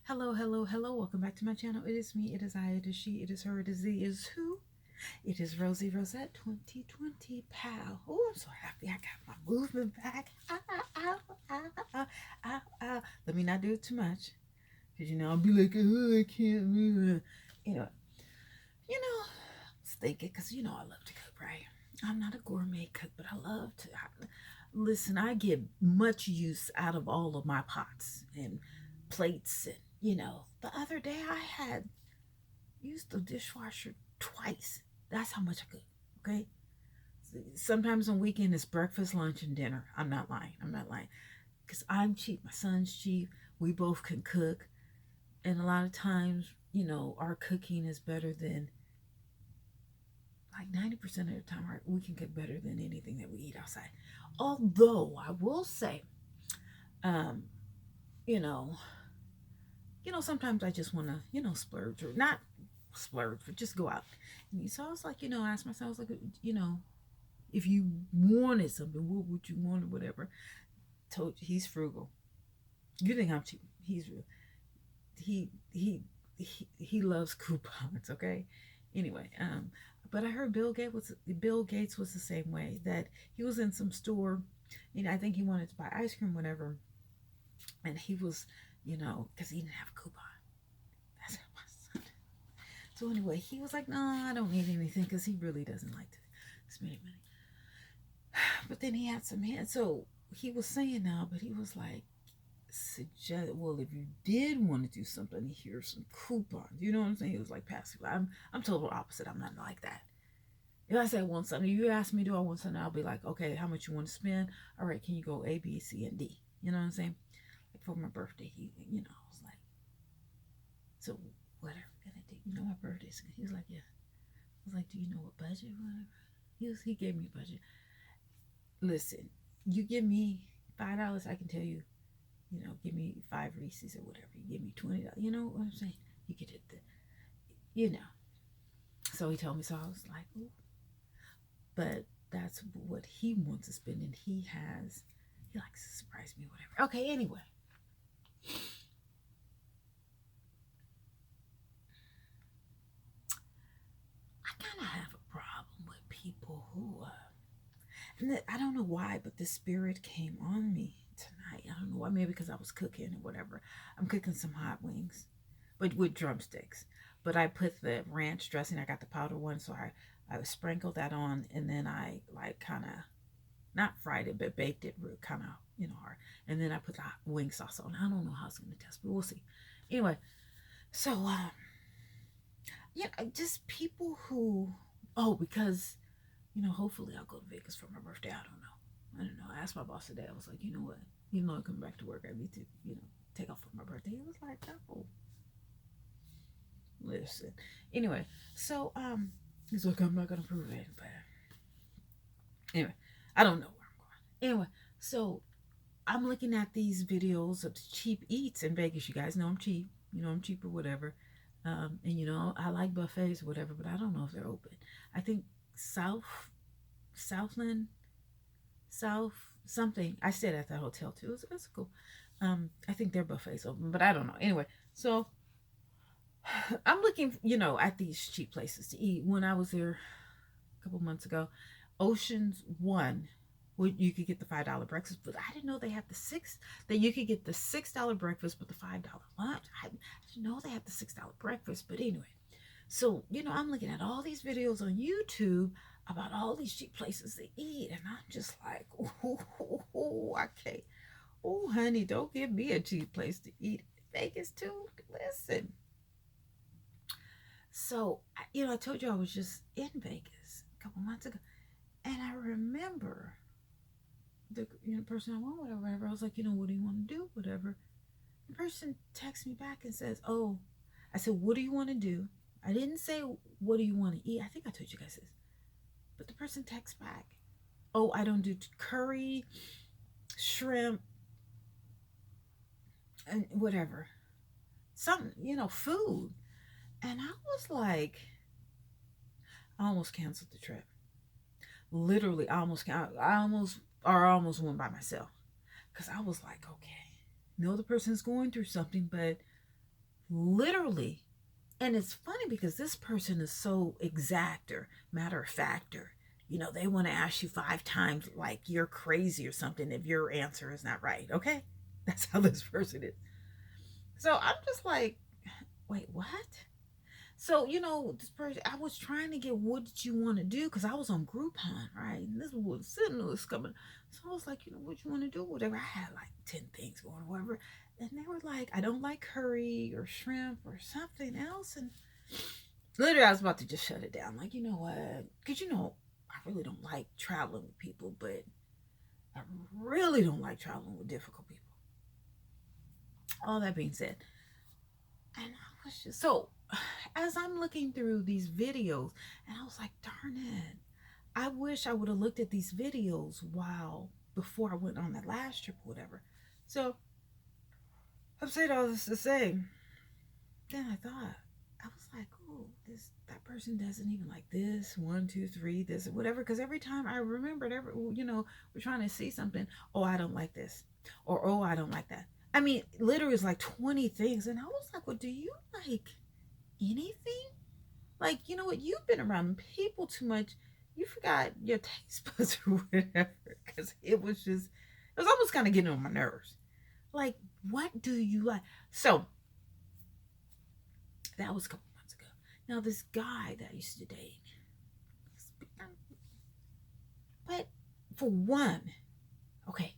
Hello, hello, hello. Welcome back to my channel. It is me, it is I, it is she, it is her, it is thee, it is who? It is Rosie Rosette 2020 pal. Oh, I'm so happy I got my movement back. Ow, ow, ow, ow, ow, ow. Let me not do it too much. Because, I'll be like, oh, I can't move. Anyway, I was thinking, because, I love to cook, right? I'm not a gourmet cook, but I love to. Listen, I get much use out of all of my pots and plates. And, the other day I had used the dishwasher twice. That's how much I cook, okay? Sometimes on weekend it's breakfast, lunch, and dinner. I'm not lying. I'm not lying. Because I'm cheap. My son's cheap. We both can cook. And a lot of times, our cooking is better than, like 90% of the time, we can cook better than anything that we eat outside. Although, I will say, um, you know, sometimes I just want to, splurge or not splurge, but just go out. And so I was like, ask myself, I was like, if you wanted something, what would you want or whatever? Told you he's frugal. You think I'm cheap? He's real. He loves coupons. Okay. Anyway, but I heard Bill Gates was the same way. That he was in some store, I think he wanted to buy ice cream, whatever, and he was, because he didn't have a coupon. That's what it was. So anyway, he was like, "No, I don't need anything," because he really doesn't like to spend money. But then he had some hands, so he was saying now, but he was like, well, if you did want to do something, here's some coupons. You know what I'm saying? He was like passive. I'm total opposite. I'm not like that. If I say I want something, you ask me, do I want something? I'll be like, okay, how much you want to spend? All right, can you go A, B, C, and D? You know what I'm saying? Like for my birthday, I was like, so whatever can I do? My birthday's. He's like, yeah. I was like, do you know what budget? Whatever. He gave me a budget. Listen, you give me $5, I can tell you, give me 5 Reese's or whatever. You give me $20. You know what I'm saying? You get it, you know. So he told me. So I was like, ooh. But that's what he wants to spend, and he likes to surprise me, whatever. Okay, anyway. I kind of have a problem with people who, and I don't know why, but the spirit came on me tonight. I don't know why. Maybe because I was cooking or whatever. I'm cooking some hot wings, but with drumsticks. But I put the ranch dressing. I got the powder one, so I sprinkled that on, and then I like kind of not fried it, but baked it kind of hard. And then I put the wing sauce on. I don't know how it's gonna taste, but we'll see. Anyway, so just people who because hopefully I'll go to Vegas for my birthday. I don't know. I asked my boss today. I was like, you know what? Even though I'm coming back to work, I need to take off for my birthday. He was like, oh, listen. Anyway, so he's like, I'm not gonna prove it, but anyway, I don't know where I'm going. Anyway, so I'm looking at these videos of cheap eats in Vegas. You guys know I'm cheap. I'm cheap or whatever. And I like buffets or whatever, but I don't know if they're open. I think Southland, South something. I stayed at that hotel too. It's cool. I think their buffets open, but I don't know. Anyway, so I'm looking, at these cheap places to eat. When I was there a couple months ago, Ocean's One, where you could get the $5 breakfast, but I didn't know they had that you could get the $6 breakfast but the $5 lunch. I didn't know they had the $6 breakfast, but anyway. So, I'm looking at all these videos on YouTube about all these cheap places to eat, and I'm just like, oh, I can't. Oh, honey, don't give me a cheap place to eat. Vegas too. Listen. So, I told you I was just in Vegas a couple months ago, and I remember the person I went with or whatever. I was like, what do you want to do? Whatever. The person texts me back and says, oh, I said, what do you want to do? I didn't say, what do you want to eat? I think I told you guys this. But the person texts back, oh, I don't do curry, shrimp, and whatever. Something, food. And I was like, I almost canceled the trip. Literally, I almost went by myself. Because I was like, okay, the person's going through something, but Literally. And it's funny because this person is so exact or matter of factor. You know, they want to ask you 5 times like you're crazy or something if your answer is not right. Okay? That's how this person is. So I'm just like, wait, what? So, this person, I was trying to get, what did you want to do? Because I was on Groupon, right? And this was sitting was coming. So I was like, what you want to do? Whatever. I had like 10 things going, whatever. And they were like, I don't like curry or shrimp or something else. And literally, I was about to just shut it down. Like, you know what? Because, I really don't like traveling with people, but I really don't like traveling with difficult people. All that being said, and I was just so, as I'm looking through these videos, and I was like, darn it, I wish I would have looked at these videos while before I went on that last trip or whatever. So I'm saying all this to say, then I thought, I was like, oh, that person doesn't even like this, 1, 2, 3, this, whatever. Because every time I remembered, we're trying to see something. Oh, I don't like this, or oh, I don't like that. I mean, literally, it's like 20 things, and I was like, well, do you like anything? Like, you know what? You've been around people too much. You forgot your taste buds or whatever. Because it was almost kind of getting on my nerves. Like, what do you like? So that was a couple months ago. Now, this guy that I used to date, but for one, okay,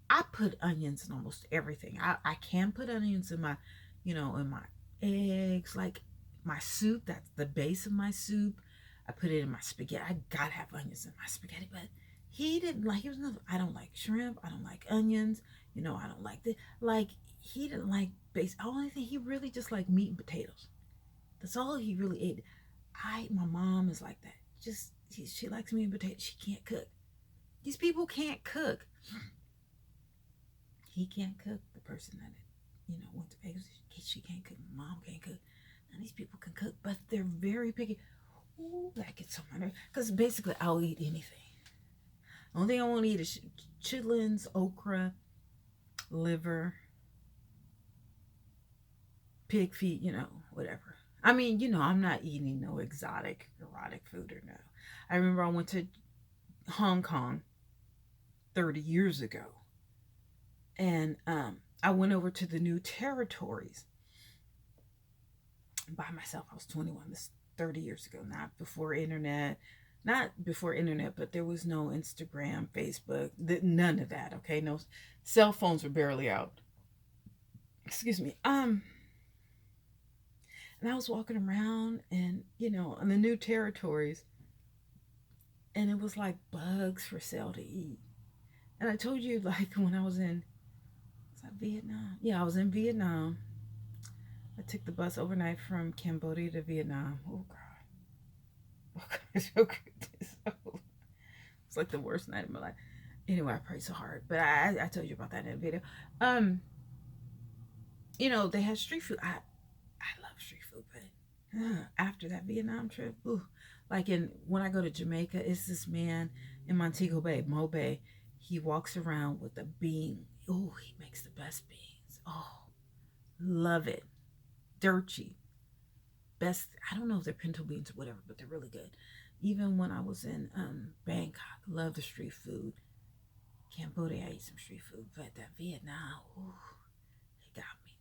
I put onions in almost everything. I can put onions in my, in my eggs, like my soup. That's the base of my soup. I put it in my spaghetti. I gotta have onions in my spaghetti, but he didn't like. He was another. I don't like shrimp. I don't like onions. I don't like the like. He didn't like base. The only thing he really just liked meat and potatoes. That's all he really ate. My mom is like that. She likes meat and potatoes. She can't cook. These people can't cook. He can't cook. The person that went to Vegas, she can't cook. Mom can't cook. Now these people can cook, but they're very picky. Ooh, that gets so my because basically I'll eat anything. The only thing I won't eat is chitlins, okra, liver, pig feet, whatever. I mean, I'm not eating no exotic, erotic food or no. I remember I went to Hong Kong 30 years ago, and I went over to the new territories by myself. I was 21. This 30 years ago, not before internet, but there was no Instagram, Facebook, none of that. Okay, no cell phones were barely out. Excuse me. And I was walking around, and in the new territories, and it was like bugs for sale to eat. And I told you, like, when I was in Vietnam? Yeah, I was in Vietnam. I took the bus overnight from Cambodia to Vietnam. Oh God. Oh God. It's like the worst night of my life. Anyway, I prayed so hard. But I told you about that in a video. They had street food. I love street food, but after that Vietnam trip, like when I go to Jamaica, it's this man in Montego Bay, Mo Bay. He walks around with a bean. Oh, he makes the best beans. Oh, love it. Dirt cheap. Best. I don't know if they're pinto beans or whatever, but they're really good. Even when I was in Bangkok, love the street food. Cambodia, I ate some street food, but that Vietnam, ooh, it got me.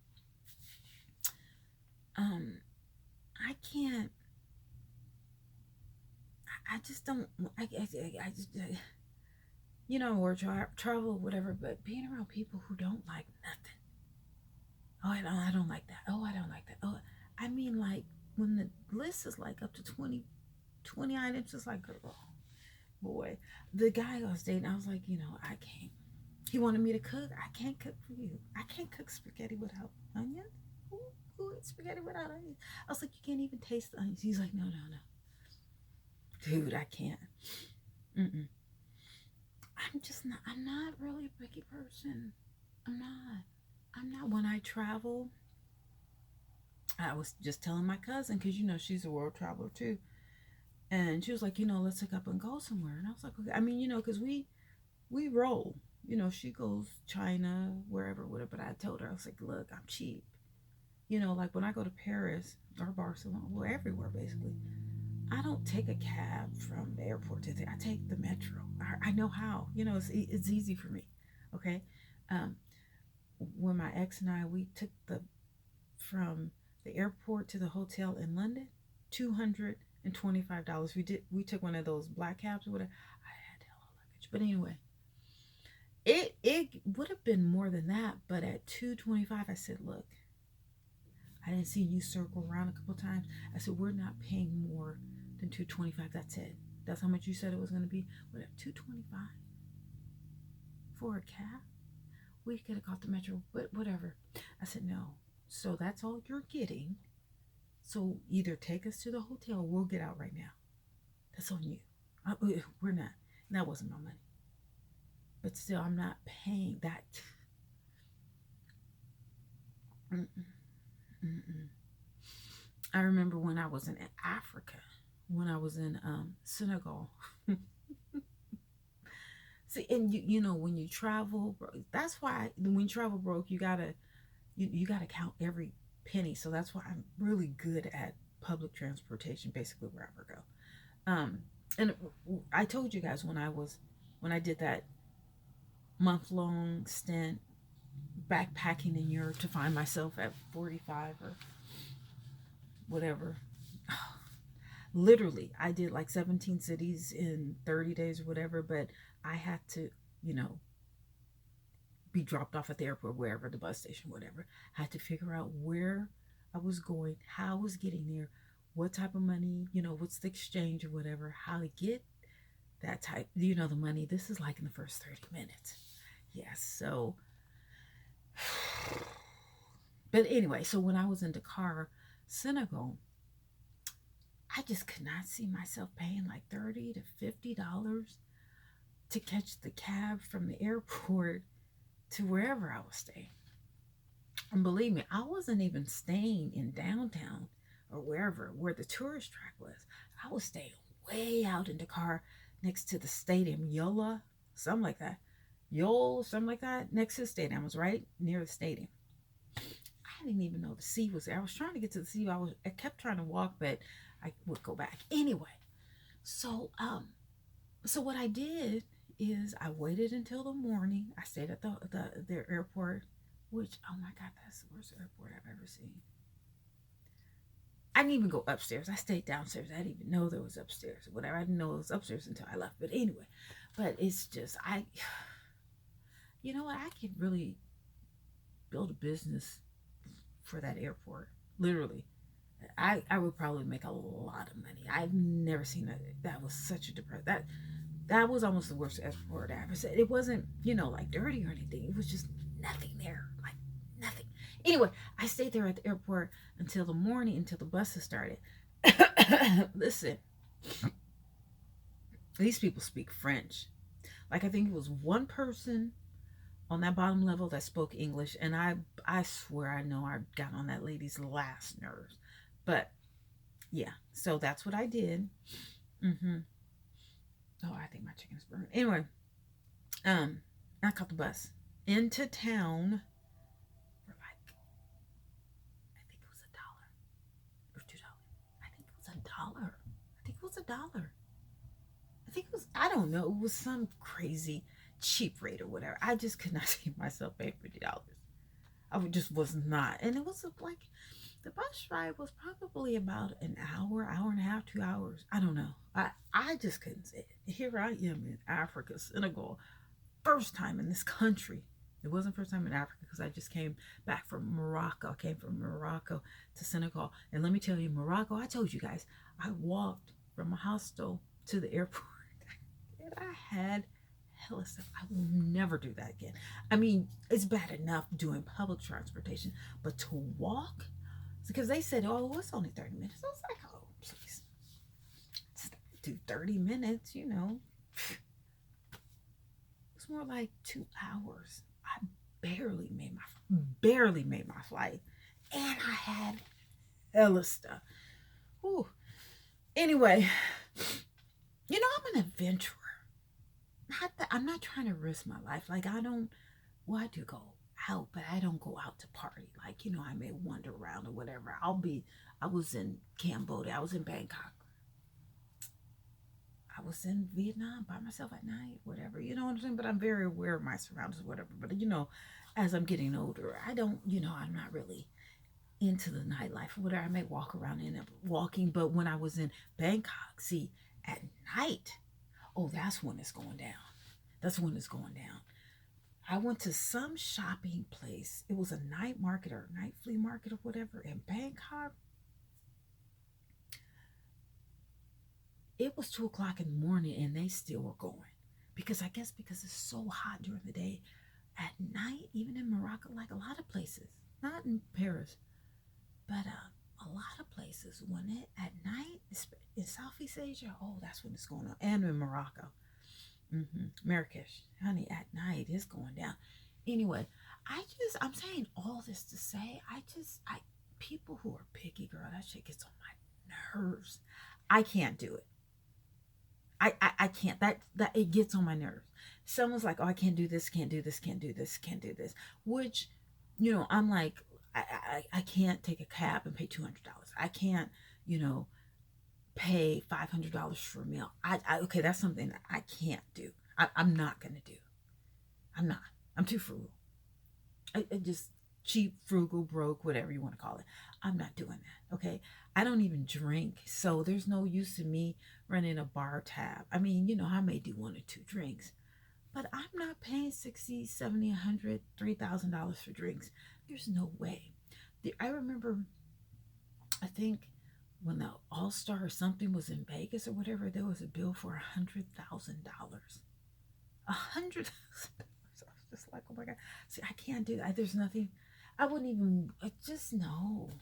I can't. I just don't. I just. Or travel, whatever. But being around people who don't like nothing. Oh, I don't like that. Oh, I don't like that. Oh, I mean, like when the list is like up to 20 items, it's like, oh boy. The guy I was dating, I was like, I can't. He wanted me to cook. I can't cook for you. I can't cook spaghetti without onions. Who eats spaghetti without onions? I was like, you can't even taste the onions. He's like, no. Dude, I can't. Mm-mm. I'm not really a picky person. I'm not. When I travel, I was just telling my cousin, because she's a world traveler too, and she was like, let's take up and go somewhere. And I was like, okay. I mean, because we roll. She goes China, wherever, whatever. But I told her, I was like, look, I'm cheap. like when I go to Paris or Barcelona, well, everywhere basically, I don't take a cab from the airport to there. I take the metro. I know how. It's easy for me. Okay. Um, when my ex and I, we took the from the airport to the hotel in London, $225. We took one of those black cabs or whatever. I had hella luggage, but anyway, it would have been more than that. But at 225, I said, look, I didn't see you circle around a couple times. I said, we're not paying more than 225. That's it. That's how much you said it was going to be. What, 225 for a cab? We could have caught the metro, but whatever. I said, no. So that's all you're getting. So either take us to the hotel or we'll get out right now. That's on you. We're not. That wasn't my money. But still, I'm not paying that. Mm-mm. Mm-mm. I remember when I was in Africa, when I was in Senegal. See, and when you travel, that's why when you travel broke, you gotta count every penny. So that's why I'm really good at public transportation, basically wherever I go. And I told you guys when I did that month-long stint backpacking in Europe to find myself at 45 or whatever. Literally, I did like 17 cities in 30 days or whatever, but I had to, be dropped off at the airport, wherever, the bus station, whatever. I had to figure out where I was going, how I was getting there, what type of money, what's the exchange or whatever, how to get that type, the money. This is like in the first 30 minutes. Yes, so, but anyway, so when I was in Dakar, Senegal, I just could not see myself paying like $30 to $50 to catch the cab from the airport to wherever I was staying. And believe me, I wasn't even staying in downtown or wherever, where the tourist track was. I was staying way out in Dakar next to the stadium, Yola, something like that. Yol, something like that, next to the stadium. I was right near the stadium. I didn't even know the sea was there. I was trying to get to the sea. I kept trying to walk, but I would go back. Anyway, so what I did is I waited until the morning. I stayed at the airport, which, oh my God, that's the worst airport I've ever seen. I didn't even go upstairs. I stayed downstairs. I didn't even know there was upstairs or whatever. I didn't know it was upstairs until I left. But anyway, it's just, you know what? I could really build a business for that airport. Literally. I would probably make a lot of money. I've never seen that. That was such a depressing, that was almost the worst airport I ever said. It wasn't, like dirty or anything. It was just nothing there. Like nothing. Anyway, I stayed there at the airport until the morning, until the buses started. Listen, these people speak French. Like, I think it was one person on that bottom level that spoke English, and I swear I know I got on that lady's last nerves. But yeah, so that's what I did. Oh, I think my chicken's burned. Anyway, I caught the bus into town for like, I think it was $1 or $2. I think it was $1. I think it was $1. I think it was, I don't know, it was some crazy cheap rate or whatever. I just could not see myself paying $50. I just was not. And it was like, the bus ride was probably about an hour and a half, 2 hours. I don't know. I just couldn't say it. Here I am in Africa, Senegal. First time in this country. It wasn't first time in Africa because I just came back from Morocco. I came from Morocco to Senegal. And let me tell you, Morocco, I told you guys, I walked from a hostel to the airport. And I had hella stuff. I will never do that again. I mean, it's bad enough doing public transportation, but to walk? Because they said, oh, it's only 30 minutes. I was like, oh, please. Do 30 minutes, It's more like 2 hours. I barely made my flight. And I had hella stuff. Ooh. Anyway, I'm an adventurer. I'm not trying to risk my life. Like, I do go out, but I don't go out to party. Like, I may wander around or whatever. I was in Cambodia. I was in Bangkok. I was in Vietnam by myself at night, whatever. You know what I'm saying? But I'm very aware of my surroundings, whatever. But, as I'm getting older, I don't, I'm not really into the nightlife or whatever. I may walk around and walking. But when I was in Bangkok, see, at night, oh, that's when it's going down. That's when it's going down. I went to some shopping place. It was a night market or night flea market or whatever in Bangkok. It was 2 o'clock in the morning and they still were going. Because I guess because it's so hot during the day, at night, even in Morocco, like a lot of places, not in Paris, but a lot of places, when it at night in Southeast Asia, oh, that's when it's going on. And in Morocco. Marrakesh, honey, at night it's going down. Anyway, I'm saying all this to say, people who are picky, girl, that shit gets on my nerves. I can't do it. I can't. That it gets on my nerves. Someone's like, oh, I can't do this, can't do this, can't do this, can't do this. Which, I'm like, I can't take a cab and pay $200. I can't, pay $500 for a meal. Okay, that's something that I can't do. I'm not gonna do. I'm not. I'm too frugal. I just cheap, frugal, broke, whatever you want to call it. I'm not doing that. Okay. I don't even drink, so there's no use in me running a bar tab. I mean, I may do 1 or 2 drinks, but I'm not paying $60, $70, $100, $3,000 for drinks. There's no way. I remember, I think when the All-Star or something was in Vegas or whatever, there was a bill for $100,000. $100,000. I was just like, oh my God. See, I can't do that. There's nothing. I wouldn't even, just no.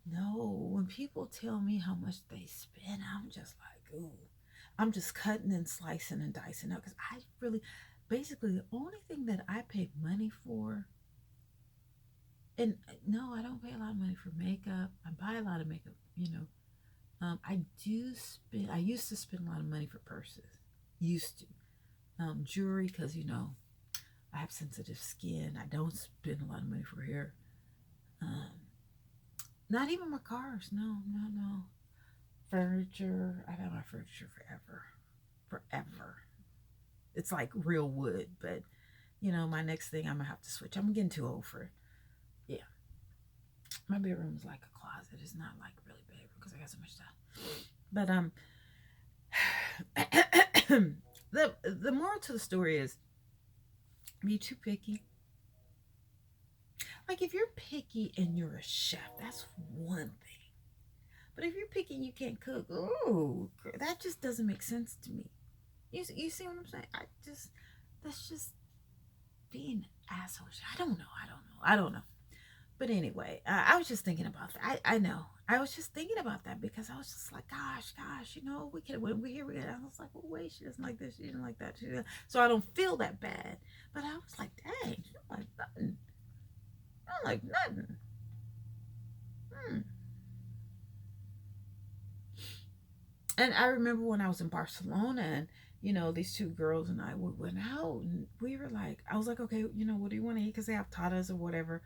When people tell me how much they spend, I'm just like, ooh. I'm just cutting and slicing and dicing up because I really, basically, the only thing that I pay money for, and no, I don't pay a lot of money for makeup. I buy a lot of makeup, I used to spend a lot of money for purses. Used to. Jewelry, because, I have sensitive skin. I don't spend a lot of money for hair. Not even my cars. No. Furniture. I've had my furniture forever. It's like real wood, but my next thing I'm gonna have to switch. I'm getting too old for it. Yeah, my bedroom is like a closet. It's not like really big because I got so much stuff. But the moral to the story is, be too picky. Like, if you're picky and you're a chef, that's one thing. But if you're picky and you can't cook, ooh, that just doesn't make sense to me. You see what I'm saying? That's just being asshole. I don't know. But anyway, I was just thinking about that. I know. I was just thinking about that because I was just like, gosh, when we here, I was like, well, wait, she doesn't like this, she didn't like that. So I don't feel that bad. But I was like, dang, she don't like nothing. I don't like nothing. And I remember when I was in Barcelona and, these 2 girls and I went out and we were like, I was like, okay, what do you want to eat? Because they have tatas or whatever.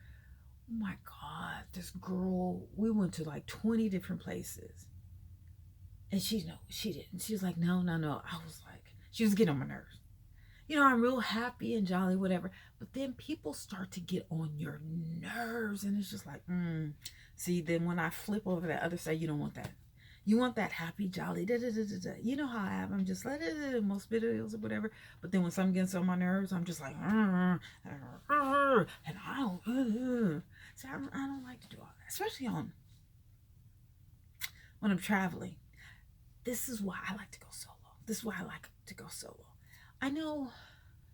Oh my God, this girl, we went to like 20 different places. And she didn't. She was like, no. I was like, she was getting on my nerves. I'm real happy and jolly, whatever. But then people start to get on your nerves. And it's just like, See, then when I flip over that other side, you don't want that. You want that happy, jolly, You know how I am. I'm just like, most videos or whatever. But then when something gets on my nerves, I'm just like, and I don't, so I don't like to do all that, especially when I'm traveling. This is why I like to go solo. I know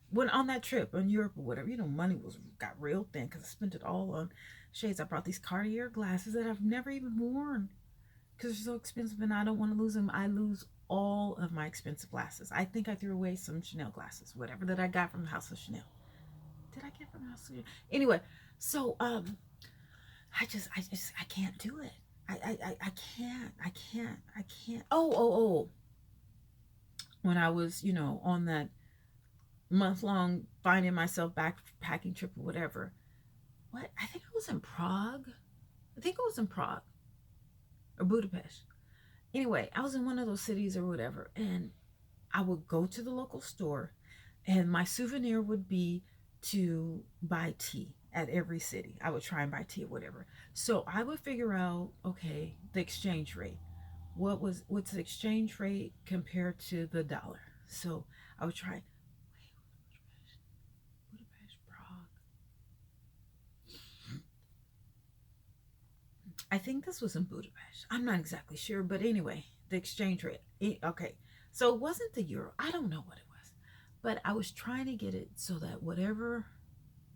when on that trip in Europe or whatever, money got real thin because I spent it all on shades. I brought these Cartier glasses that I've never even worn because they're so expensive and I don't want to lose them. I lose all of my expensive glasses. I think I threw away some Chanel glasses, whatever that I got from the House of Chanel. Did I get from the House of Chanel? Anyway, so I can't do it. I can't. Oh. When I was, on that month long finding myself backpacking trip or whatever. What? I think it was in Prague. I think it was in Prague or Budapest. Anyway, I was in one of those cities or whatever, and I would go to the local store, and my souvenir would be to buy tea at every city. I would try and buy tea or whatever. So I would figure out, okay, the exchange rate. What's the exchange rate compared to the dollar? So I would try. Wait, Budapest, Prague. I think this was in Budapest. I'm not exactly sure, but anyway, the exchange rate. Okay, so it wasn't the euro. I don't know what it was, but I was trying to get it so that whatever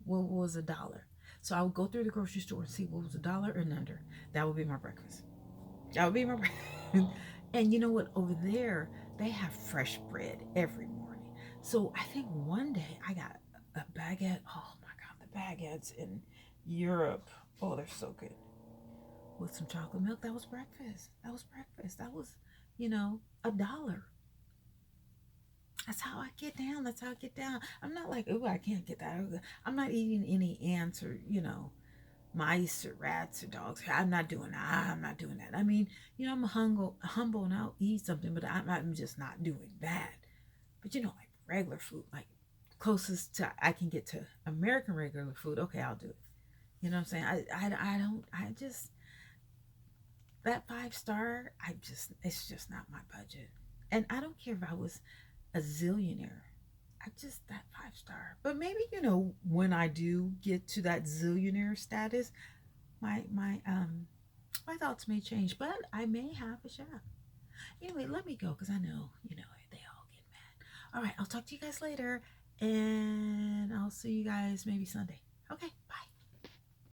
what was a dollar. So I would go through the grocery store and see what was a dollar and under. That would be my breakfast. That would be my breakfast. And you know what? Over there, they have fresh bread every morning. So I think one day I got a baguette. Oh my God, the baguettes in Europe. Oh, they're so good. With some chocolate milk. That was breakfast. That was breakfast. That was, a dollar. That's how I get down. That's how I get down. I'm not like, oh, I can't get that. I'm not eating any ants or, mice or rats or dogs. I'm not doing that. I'm not doing that. I mean, I'm humble and I'll eat something, but I'm just not doing that. But, like regular food, like closest to I can get to American regular food, okay, I'll do it. You know what I'm saying? I just, that 5 star, it's just not my budget. And I don't care if I was a zillionaire. I just, that 5 star. But maybe, when I do get to that zillionaire status, my thoughts may change. But I may have a shot. Anyway, let me go because I know, they all get mad. All right, I'll talk to you guys later. And I'll see you guys maybe Sunday. Okay, bye.